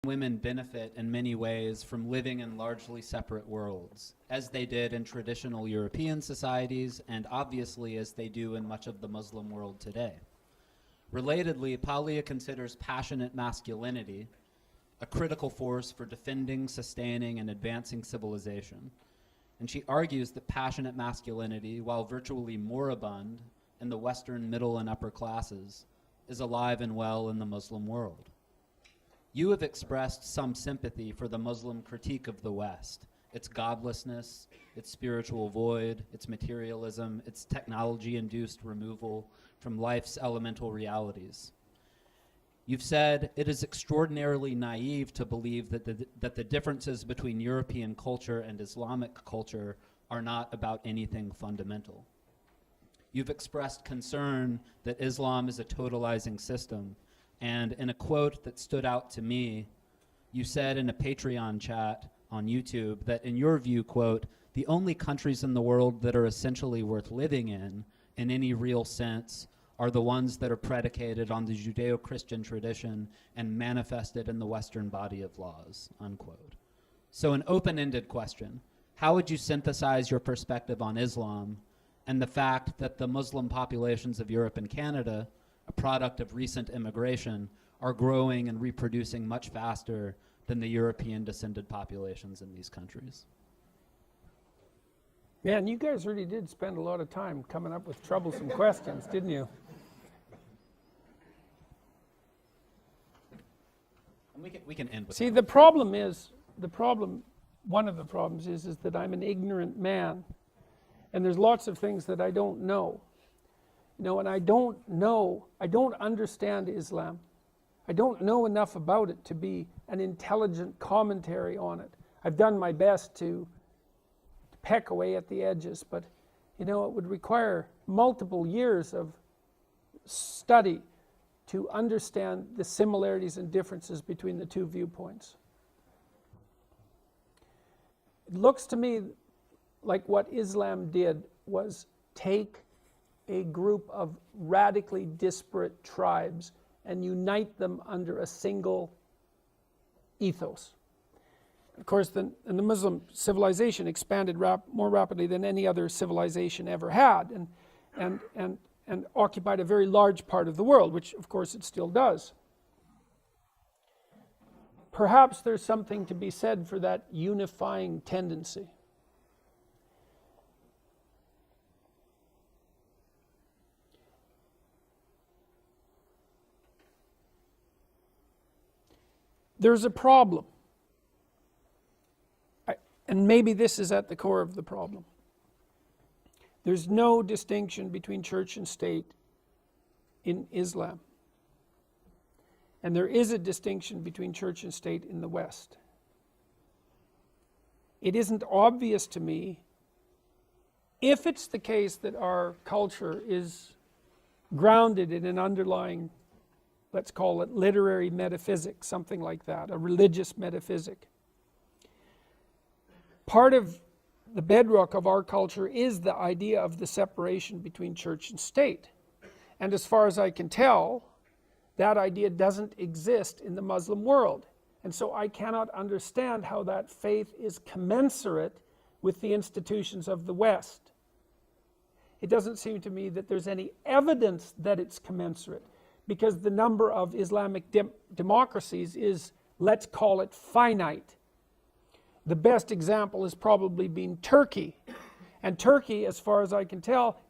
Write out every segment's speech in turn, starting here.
women benefit in many ways from living in largely separate worlds, as they did in traditional European societies and obviously as they do in much of the Muslim world today. Relatedly, Paulia considers passionate masculinity a critical force for defending, sustaining, and advancing civilization. And she argues that passionate masculinity, while virtually moribund in the Western middle and upper classes, is alive and well in the Muslim world. You have expressed some sympathy for the Muslim critique of the West, its godlessness, its spiritual void, its materialism, its technology-induced removal from life's elemental realities. You've said it is extraordinarily naive to believe that the differences between European culture and Islamic culture are not about anything fundamental. You've expressed concern that Islam is a totalizing system, and in a quote that stood out to me, you said in a Patreon chat on YouTube that in your view, quote, the only countries in the world that are essentially worth living in any real sense, are the ones that are predicated on the Judeo-Christian tradition and manifested in the Western body of laws, unquote. So an open-ended question, how would you synthesize your perspective on Islam and the fact that the Muslim populations of Europe and Canada, a product of recent immigration, are growing and reproducing much faster than the European descended populations in these countries? Man, you guys really did spend a lot of time coming up with troublesome questions, didn't you? We can end with See, that. one of the problems is that I'm an ignorant man, and there's lots of things that I don't know. You know, and I don't understand Islam. I don't know enough about it to be an intelligent commentary on it. I've done my best to peck away at the edges, but you know, it would require multiple years of study to understand the similarities and differences between the two viewpoints. It looks to me like what Islam did was take a group of radically disparate tribes and unite them under a single ethos. Of course, the Muslim civilization expanded more rapidly than any other civilization ever had, and occupied a very large part of the world, which of course it still does. Perhaps there's something to be said for that unifying tendency. There's a problem, and maybe this is at the core of the problem. There's no distinction between church and state in Islam. And there is a distinction between church and state in the West. It isn't obvious to me, if it's the case that our culture is grounded in an underlying, let's call it literary metaphysic, something like that, a religious metaphysic. Part of the bedrock of our culture is the idea of the separation between church and state. And as far as I can tell, that idea doesn't exist in the Muslim world. And so I cannot understand how that faith is commensurate with the institutions of the West. It doesn't seem to me that there's any evidence that it's commensurate, because the number of Islamic democracies is, let's call it, finite. The best example has probably been Turkey. And Turkey, as far as I can tell,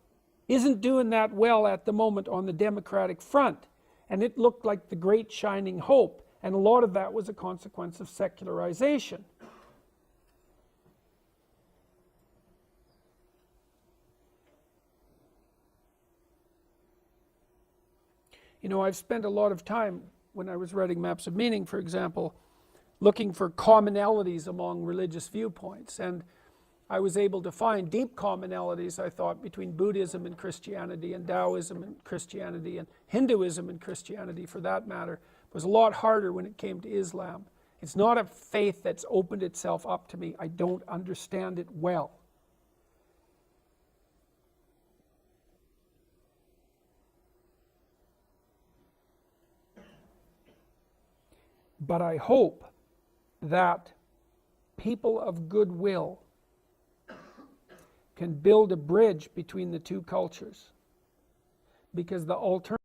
isn't doing that well at the moment on the democratic front. And it looked like the great shining hope. And a lot of that was a consequence of secularization. You know, I've spent a lot of time, when I was writing Maps of Meaning, for example, looking for commonalities among religious viewpoints. And I was able to find deep commonalities, I thought, between Buddhism and Christianity, and Taoism and Christianity, and Hinduism and Christianity, for that matter. It was a lot harder when it came to Islam. It's not a faith that's opened itself up to me. I don't understand it well. But I hope that people of goodwill can build a bridge between the two cultures, because the alternative